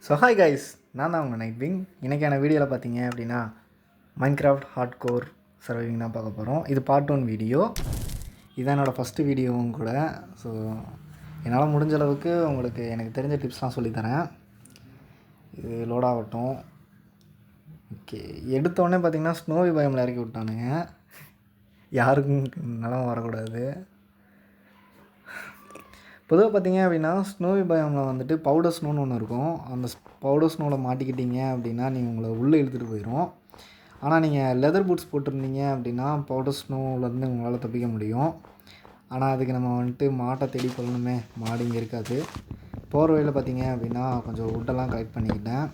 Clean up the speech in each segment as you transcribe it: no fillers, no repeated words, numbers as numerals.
So hi guys, நான் தான் உங்கள் நைட் விங். இன்றைக்கான வீடியோவில் பார்த்தீங்க அப்படின்னா மைன்கிராஃப்ட் ஹார்ட் கோர் சர்வைவிங் தான் பார்க்க போகிறோம். இது பார்ட் 1 வீடியோ. இதுதான் என்னோடய ஃபஸ்ட்டு வீடியோவும் கூட. ஸோ என்னால் முடிஞ்ச அளவுக்கு உங்களுக்கு எனக்கு தெரிஞ்ச டிப்ஸ்லாம் சொல்லித்தரேன். இது லோட் ஆகட்டும். ஓகே, எடுத்தோடனே பார்த்தீங்கன்னா ஸ்னோவி பயமில் இறக்கி விட்டானுங்க. யாருக்கும் நிலம் வரக்கூடாது. பொதுவாக பார்த்தீங்க அப்படின்னா ஸ்னோவி பயோமில் வந்துட்டு பவுடர் ஸ்னோன்னு ஒன்று இருக்கும். அந்த பவுடர் ஸ்னோவில் மாட்டிக்கிட்டீங்க அப்படின்னா நீங்கள் உங்களை உள்ளே இழுத்துட்டு போயிடும். ஆனால் நீங்கள் லெதர் பூட்ஸ் போட்டிருந்தீங்க அப்படின்னா பவுடர் ஸ்னோவிலேருந்து உங்களால் தப்பிக்க முடியும். ஆனால் அதுக்கு நம்ம வந்துட்டு மாட்டை தேடி கொள்ளணுமே, மாடு இங்கே இருக்காது. போகிற வழியில் பார்த்தீங்க அப்படின்னா கொஞ்சம் வுட்டெல்லாம் கலெக்ட் பண்ணிக்கிட்டேன்.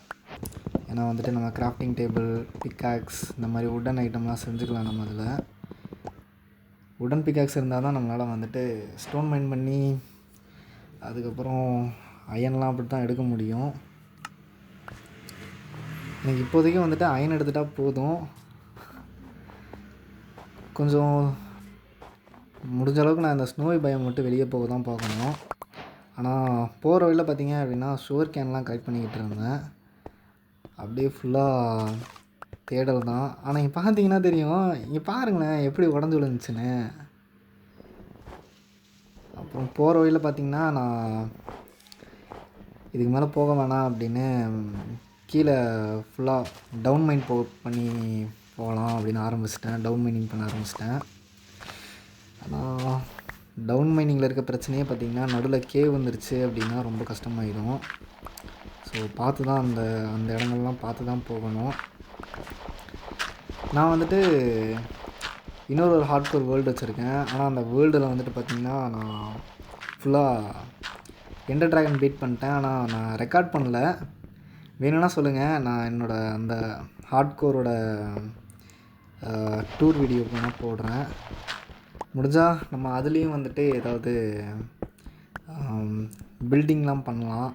ஏன்னா வந்துட்டு நம்ம கிராஃப்டிங் டேபிள், பிக்காக்ஸ் இந்த மாதிரி வுட்டன் ஐட்டம்லாம் செஞ்சுக்கலாம். நம்ம அதில் வுட்டன் பிக்காக்ஸ் இருந்தால் தான் நம்மளால் வந்துட்டு ஸ்டோன் மைன் பண்ணி அதுக்கப்புறம் அயன்லாம் அப்படி தான் எடுக்க முடியும். எனக்கு இப்போதைக்கு வந்துட்டு அயன் எடுத்துட்டால் போதும். கொஞ்சம் முடிஞ்ச அளவுக்கு நான் இந்த ஸ்னோவி பயம் மட்டும் வெளியே போக தான் பார்க்கணும். ஆனால் போகிற வழியில் பார்த்தீங்க அப்படின்னா ஷுகர் கேன்லாம் கலெக்ட் பண்ணிக்கிட்டு இருந்தேன். அப்படியே ஃபுல்லாக தேடல் தான். ஆனால் இங்கே பார்த்தீங்கன்னா தெரியும், இங்கே பாருங்களேன் எப்படி உடஞ்சி விழுந்துச்சுன்னு. அப்புறம் போகிற வழியில் பார்த்திங்கன்னா நான் இதுக்கு மேலே போக வேணாம் அப்படின்னு கீழே ஃபுல்லாக டவுன் மைன் பண்ணி போகலாம் அப்படின்னு ஆரம்பிச்சிட்டேன். டவுன் மைனிங் பண்ண ஆரம்பிச்சிட்டேன். ஆனால் டவுன் மைனிங்கில் இருக்க பிரச்சனையே பார்த்திங்கன்னா நடுவில் கேவ் வந்துருச்சு அப்படின்னா ரொம்ப கஷ்டமாயிடும். ஸோ பார்த்து தான் அந்த இடங்கள்லாம் பார்த்து தான் போகணும். நான் வந்துட்டு இன்னொரு ஹார்ட்கோர் வேர்ல்டு வச்சுருக்கேன். ஆனால் அந்த வேர்ல்டில் வந்துட்டு பார்த்திங்கன்னா நான் ஃபுல்லாக எண்டர் ட்ராகன் பீட் பண்ணிட்டேன். ஆனால் நான் ரெக்கார்ட் பண்ணல. வேணும்னா சொல்லுங்கள், நான் என்னோடய அந்த ஹார்ட்கோரோட டூர் வீடியோ வேணால் போடுறேன். முடிஞ்சால் நம்ம அதுலேயும் வந்துட்டு ஏதாவது பில்டிங்லாம் பண்ணலாம்.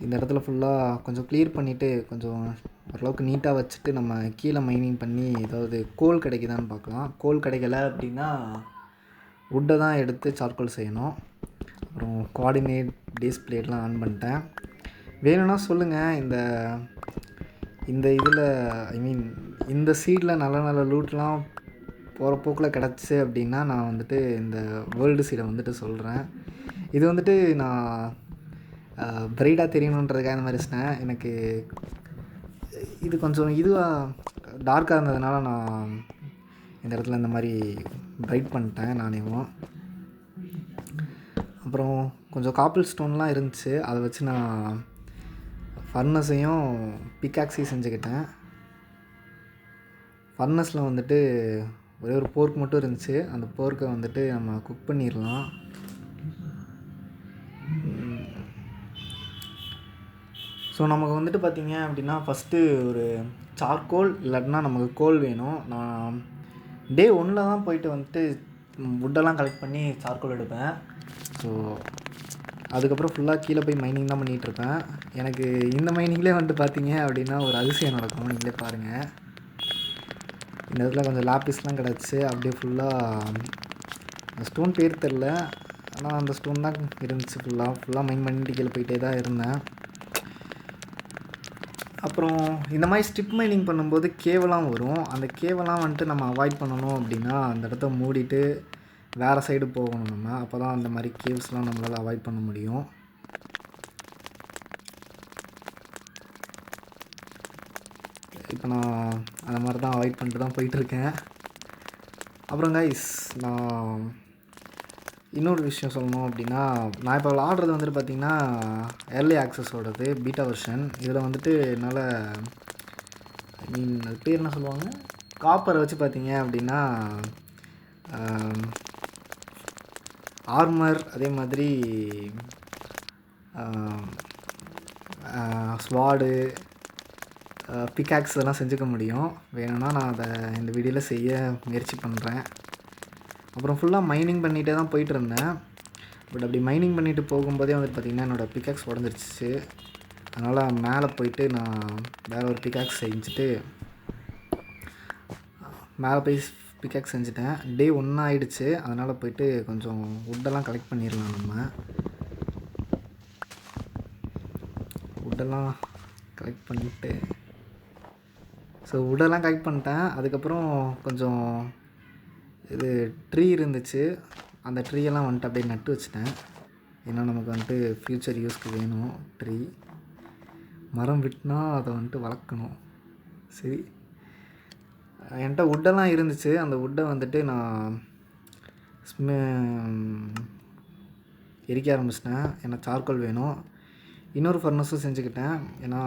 இந்த இடத்துல ஃபுல்லாக கொஞ்சம் க்ளியர் பண்ணிவிட்டு கொஞ்சம் ஓரளவுக்கு நீட்டாக வச்சுட்டு நம்ம கீழே மைனிங் பண்ணி ஏதாவது கோல் கிடைக்குதான்னு பார்க்கலாம். கோல் கிடைக்கல அப்படின்னா வுட்டை தான் எடுத்து சார்கோல் செய்யணும். அப்புறம் கோஆர்டினேட் டிஸ்பிளேட்லாம் ஆன் பண்ணிட்டேன். வேணும்னா சொல்லுங்கள். இந்த இதில் இந்த சீடில் நல்ல நல்ல லூட்லாம் போகிற போக்கில் கிடச்சி அப்படின்னா நான் வந்துட்டு இந்த வேர்ல்டு சீடை வந்துட்டு சொல்கிறேன். இது வந்துட்டு நான் பிரைடாக தெரியணுன்றதுக்காக இந்த மாதிரி சொன்னேன். எனக்கு இது கொஞ்சம் இதுவாக டார்க்காக இருந்ததுனால நான் இந்த இடத்துல இந்த மாதிரி பிரைட் பண்ணிட்டேன் நானேவும். அப்புறம் கொஞ்சம் காப்பிள் ஸ்டோன்லாம் இருந்துச்சு. அதை வச்சு நான் ஃபர்னஸையும் பிக்காக்ஸையும் செஞ்சுக்கிட்டேன். ஃபர்னஸில் வந்துட்டு ஒரே ஒரு போர்க் மட்டும் இருந்துச்சு. அந்த போர்க்கை வந்துட்டு நம்ம குக் பண்ணிடலாம். ஸோ நமக்கு வந்துட்டு பார்த்திங்க அப்படின்னா ஃபஸ்ட்டு ஒரு சார்கோல் இல்லாட்டினா நமக்கு கோல் வேணும். நான் டே 1 தான் போயிட்டு வந்துட்டு வுட்டெல்லாம் கலெக்ட் பண்ணி சார்கோல் எடுப்பேன். ஸோ அதுக்கப்புறம் ஃபுல்லாக கீழே போய் மைனிங் தான் பண்ணிகிட்ருப்பேன். எனக்கு இந்த மைனிங்லேயே வந்துட்டு பார்த்திங்க அப்படின்னா ஒரு அதிசயம் நடக்கும். நீங்களே பாருங்கள். இந்த இடத்துல கொஞ்சம் லாப்பிஸ்லாம் கிடச்சி அப்படியே ஃபுல்லாக ஸ்டோன் பேர் தெரில, ஆனால் அந்த ஸ்டோன் தான் இருந்துச்சு. ஃபுல்லாக மைன் பண்ணிட்டு கீழே போயிட்டே தான் இருந்தேன். அப்புறம் இந்த மாதிரி ஸ்ட்ரிப் மைனிங் பண்ணும்போது கேவெல்லாம் வரும். அந்த கேவெல்லாம் வந்துட்டு நம்ம அவாய்ட் பண்ணணும் அப்படின்னா அந்த இடத்த மூடிட்டு வேறு சைடு போகணும் நம்ம. அப்போ தான் அந்த மாதிரி கேவ்ஸ்லாம் நம்மளால் அவாய்ட் பண்ண முடியும். இப்போ நான் அந்த மாதிரி தான் அவாய்ட் பண்ணிட்டு தான் போயிட்டுருக்கேன். அப்புறம் கைஸ், நான் இன்னொரு விஷயம் சொல்லணும் அப்படின்னா, நான் இப்போ விளாடுறது வந்துட்டு பார்த்திங்கன்னா ஏர்லி ஆக்சஸோடது பீட்டா வெர்ஷன். இதில் வந்துட்டு என்னால் அது பேர் என்ன சொல்லுவாங்க, காப்பரை வச்சு பார்த்திங்க அப்படின்னா ஆர்மர், அதே மாதிரி ஸ்வாடு, பிக்காக்ஸ் இதெல்லாம் செஞ்சுக்க முடியும். வேணும்னா நான் அதை இந்த வீடியோவில் செய்ய முயற்சி பண்ணுறேன். அப்புறம் ஃபுல்லாக மைனிங் பண்ணிகிட்டே தான் போயிட்டுருந்தேன். பட் அப்படி மைனிங் பண்ணிவிட்டு போகும்போதே வந்துட்டு பார்த்திங்கன்னா என்னோடய பிக்காக்ஸ் உடஞ்சிருச்சு. அதனால் மேலே போயிட்டு நான் வேறு ஒரு பிக்காக்ஸ் செஞ்சுட்டு மேலே போய் பிக்காக்ஸ் செஞ்சுட்டேன். டே 1 ஆகிடுச்சு. அதனால் போயிட்டு கொஞ்சம் வுட்டெல்லாம் கலெக்ட் பண்ணிடலாம் நம்ம. வுட்டெல்லாம் கலெக்ட் பண்ணிவிட்டு வுட்டெல்லாம் கலெக்ட் பண்ணிட்டேன். அதுக்கப்புறம் கொஞ்சம் இது ட்ரீ இருந்துச்சு, அந்த ட்ரீயெல்லாம் வந்துட்டு அப்படியே நட்டு வச்சுட்டேன். ஏன்னா நமக்கு வந்துட்டு ஃப்யூச்சர் யூஸ்க்கு வேணும் ட்ரீ. மரம் விட்டுனா அதை வந்துட்டு வளர்க்கணும். சரி, என்கிட்ட வுட்டெல்லாம் இருந்துச்சு. அந்த வுட்டை வந்துட்டு நான் எரிக்க ஆரம்பிச்சிட்டேன். ஏன்னா சார்கோல் வேணும். இன்னொரு ஃபர்னஸும் செஞ்சுக்கிட்டேன். ஏன்னா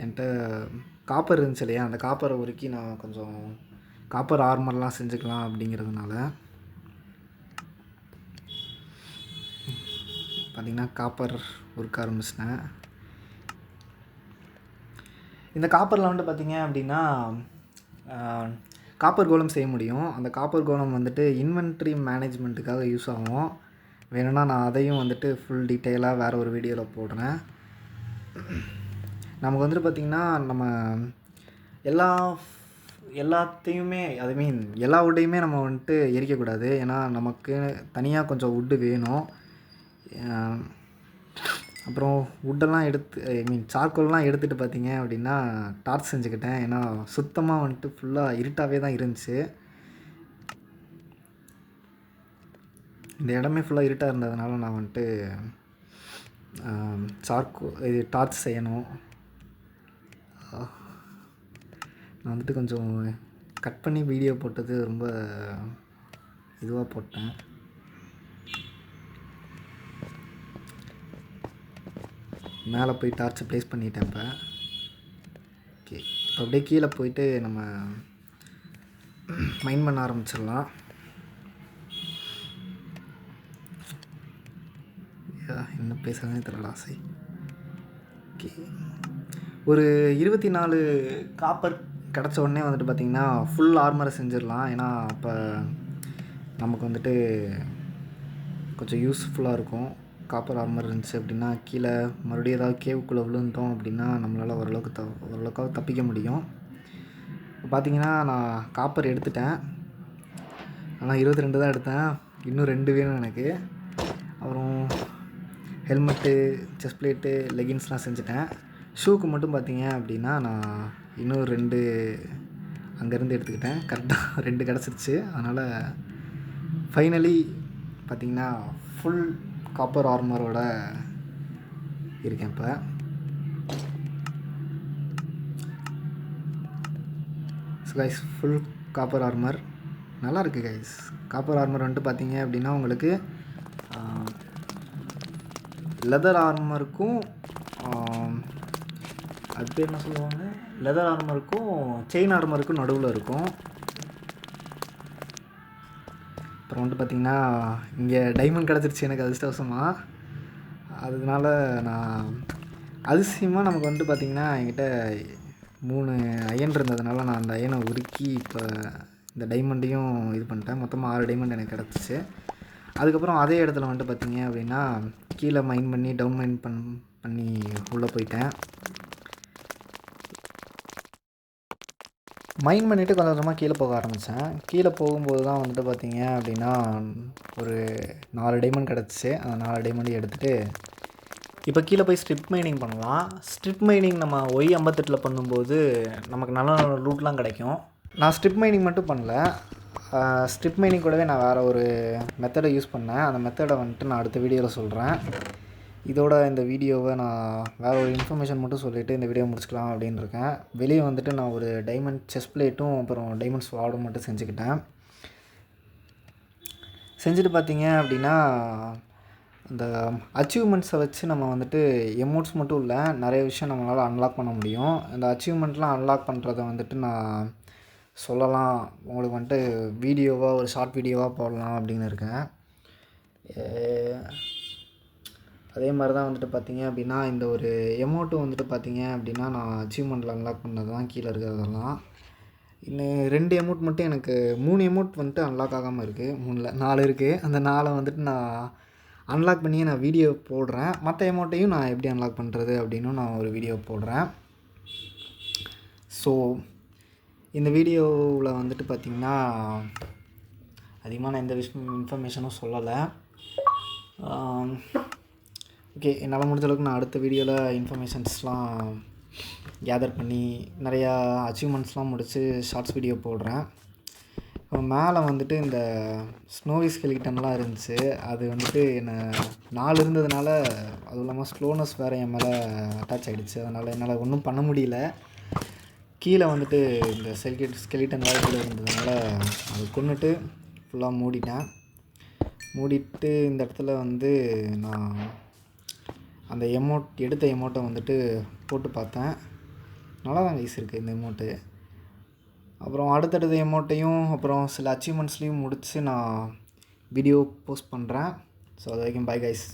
என்கிட்ட காப்பர் இருந்துச்சு இல்லையா, அந்த காப்பரை உருக்கி நான் கொஞ்சம் காப்பர் ஆர்மர்லாம் செஞ்சுக்கலாம் அப்படிங்கிறதுனால பார்த்திங்கன்னா காப்பர் உருக்க ஆரம்பிச்சிட்டேன். இந்த காப்பரில் வந்துட்டு பார்த்திங்க அப்படின்னா காப்பர் கோலம் செய்ய முடியும். அந்த காப்பர் கோலம் வந்துட்டு இன்வென்ட்ரி மேனேஜ்மெண்ட்டுக்காக யூஸ் ஆகும். வேணும்னா நான் அதையும் வந்துட்டு ஃபுல் டீட்டெயிலாக வேறு ஒரு வீடியோவில் போடுறேன். நமக்கு வந்துட்டு பார்த்திங்கன்னா நம்ம எல்லாத்தையுமே எல்லா வுட்டையுமே நம்ம வந்துட்டு எரிக்கக்கூடாது. ஏன்னா நமக்கு தனியாக கொஞ்சம் வுட்டு வேணும். அப்புறம் வுட்டெல்லாம் எடுத்து சார்கோல்லாம் எடுத்துகிட்டு பார்த்திங்க அப்படின்னா டார்ச் செஞ்சுக்கிட்டேன். ஏன்னா சுத்தமாக வந்துட்டு ஃபுல்லாக இருட்டாகவே தான் இருந்துச்சு. இந்த இடமே ஃபுல்லாக இருட்டாக இருந்ததுனால நான் வந்துட்டு டார்ச் செய்யணும். நான் வந்துட்டு கொஞ்சம் கட் பண்ணி வீடியோ போட்டது ரொம்ப இதுவாக போட்டேன். மேலே போய் டார்ச்சை ப்ளேஸ் பண்ணிட்டேன். இப்போ ஓகே, இப்போ அப்படியே கீழே போயிட்டு நம்ம மைண்ட் பண்ண ஆரம்பிச்சிடலாம். என்ன பேசுகிறதுனே தெரியல. ஆசை ஓகே, ஒரு 24 காப்பர் கிடச்ச உடனே வந்துட்டு பார்த்திங்கன்னா ஃபுல் ஆர்மரை செஞ்சிடலாம். ஏன்னா அப்போ நமக்கு வந்துட்டு கொஞ்சம் யூஸ்ஃபுல்லாக இருக்கும். காப்பர் ஆர்மர் இருந்துச்சு அப்படின்னா கீழே மறுபடியும் ஏதாவது கேவுக்குள்ளே விழுந்தோம் அப்படின்னா நம்மளால் ஓரளவுக்காக தப்பிக்க முடியும். இப்போ பார்த்திங்கன்னா நான் காப்பர் எடுத்துட்டேன். ஆனால் 22 தான் எடுத்தேன். இன்னும் 2 வேணும் எனக்கு. அப்புறம் ஹெல்மெட்டு, செஸ்ட் பிளேட்டு, லெகின்ஸ்லாம் செஞ்சுட்டேன். ஷூக்கு மட்டும் பார்த்திங்க அப்படின்னா நான் இன்னும் 2 அங்கேருந்து எடுத்துக்கிட்டேன். கரெக்டாக 2 கிடச்சிருச்சு. அதனால் ஃபைனலி பார்த்திங்கன்னா ஃபுல் காப்பர் ஆர்மரோட இருக்கேன். இப்போ கைஸ் ஃபுல் காப்பர் ஆர்மர் நல்லாயிருக்கு கைஸ். காப்பர் ஆர்மர் வந்துட்டு பார்த்திங்க அப்படின்னா உங்களுக்கு லெதர் ஆர்மருக்கும் அது பேர் என்ன சொல்லுவாங்க, லெதர் ஆர்மருக்கும் செயின் ஆர்மருக்கும் நடுவில் இருக்கும். அப்புறம் வந்துட்டு பார்த்திங்கன்னா இங்கே டைமண்ட் கிடச்சிருச்சு எனக்கு அதிர்ஷ்டவசமாக. அதனால நான் அதிசயமாக நமக்கு வந்துட்டு பார்த்திங்கன்னா என்கிட்ட 3 அயன் இருந்ததுனால நான் அந்த அயனை உருக்கி இப்போ இந்த டைமண்டையும் இது பண்ணிட்டேன். மொத்தமாக 6 டைமண்ட் எனக்கு கிடச்சிச்சு. அதுக்கப்புறம் அதே இடத்துல வந்துட்டு பார்த்திங்க அப்படின்னா கீழே மைன் பண்ணி டவுன் மைன் பண்ணி உள்ளே போயிட்டேன். மைன் பண்ணிவிட்டு கொஞ்சம் கொஞ்சமாக கீழே போக ஆரம்பித்தேன். கீழே போகும்போது தான் வந்துட்டு பார்த்திங்க அப்படின்னா ஒரு 4 டைமண்ட் கிடச்சிச்சு. அந்த 4 டைமண்டையும் எடுத்துகிட்டு இப்போ கீழே போய் ஸ்ட்ரிப் மைனிங் பண்ணலாம். ஸ்ட்ரிப் மைனிங் நம்ம Y58 பண்ணும்போது நமக்கு நல்ல நல்ல லூட்லாம் கிடைக்கும். நான் ஸ்ட்ரிப் மைனிங் மட்டும் பண்ணல, ஸ்ட்ரிப் மைனிங் கூடவே நான் வேறு ஒரு மெத்தடை யூஸ் பண்ணேன். அந்த மெத்தடை வந்துட்டு நான் அடுத்த வீடியோவில் சொல்கிறேன். இதோட இந்த வீடியோவை நான் வேறு ஒரு இன்ஃபர்மேஷன் மட்டும் சொல்லிவிட்டு இந்த வீடியோ முடிச்சுக்கலாம் அப்படின்னு இருக்கேன். வெளியே வந்துட்டு நான் ஒரு டைமண்ட் செஸ்ட் பிளேட்டும் அப்புறம் டைமண்ட் ஸ்வாடும் மட்டும் செஞ்சுக்கிட்டேன். செஞ்சுட்டு பார்த்திங்க அப்படின்னா இந்த அச்சீவ்மெண்ட்ஸை வச்சு நம்ம வந்துட்டு எமௌண்ட்ஸ் மட்டும் இல்லை, நிறைய விஷயம் நம்மளால் அன்லாக் பண்ண முடியும். இந்த அச்சீவ்மெண்ட்லாம் அன்லாக் பண்ணுறத வந்துட்டு நான் சொல்லலாம், உங்களுக்கு வந்துட்டு வீடியோவாக ஒரு ஷார்ட் வீடியோவாக போடலாம் அப்படின்னு இருக்கேன். அதே மாதிரி தான் வந்துட்டு பார்த்திங்க அப்படின்னா இந்த ஒரு எமௌண்ட்டும் வந்துட்டு பார்த்திங்க அப்படின்னா நான் அச்சீவ்மெண்ட்டில் அன்லாக் பண்ணது தான் கீழே இருக்கிறதெல்லாம். இன்னும் 2 எமௌண்ட் மட்டும் எனக்கு 3 எமௌண்ட் வந்துட்டு அன்லாக் ஆகாமல் இருக்குது. 3 4 இருக்குது. அந்த 4 வந்துட்டு நான் அன்லாக் பண்ணியே நான் வீடியோ போடுறேன். மற்ற எமௌண்ட்டையும் நான் எப்படி அன்லாக் பண்ணுறது அப்படின்னு நான் ஒரு வீடியோ போடுறேன். ஸோ இந்த வீடியோவில் வந்துட்டு பார்த்திங்கன்னா அதிகமாக நான் எந்த இன்ஃபர்மேஷனும் சொல்லலை. ஓகே, என்னால் முடிஞ்ச அளவுக்கு நான் அடுத்த வீடியோவில் இன்ஃபர்மேஷன்ஸ்லாம் கேதர் பண்ணி நிறையா அச்சீவ்மெண்ட்ஸ்லாம் முடித்து ஷார்ட்ஸ் வீடியோ போடுறேன். இப்போ மேலே வந்துட்டு இந்த ஸ்னோவி ஸ்கெலிட்டன்லாம் இருந்துச்சு. அது வந்துட்டு என்னை 4 இருந்ததுனால, அதுவும் இல்லாமல் ஸ்லோனஸ் வேறு என் மேலே அட்டாச் ஆகிடுச்சு. அதனால் என்னால் ஒன்றும் பண்ண முடியல. கீழே வந்துட்டு இந்த ஸ்கெலிட்டன் வேறு கீழே இருந்ததுனால அதை கொன்னுட்டு ஃபுல்லாக மூடிட்டேன். மூடிட்டு இந்த இடத்துல வந்து நான் அந்த எடுத்த எமௌண்ட்டை வந்துட்டு போட்டு பார்த்தேன். நல்லா தான் கைஸ் இருக்குது இந்த எமௌண்ட்டு. அப்புறம் அடுத்தடுத்த எமௌண்ட்டையும் அப்புறம் சில அச்சீவ்மெண்ட்ஸ்லேயும் முடித்து நான் வீடியோ போஸ்ட் பண்ணுறேன். ஸோ அது வரைக்கும் பை கைஸ்.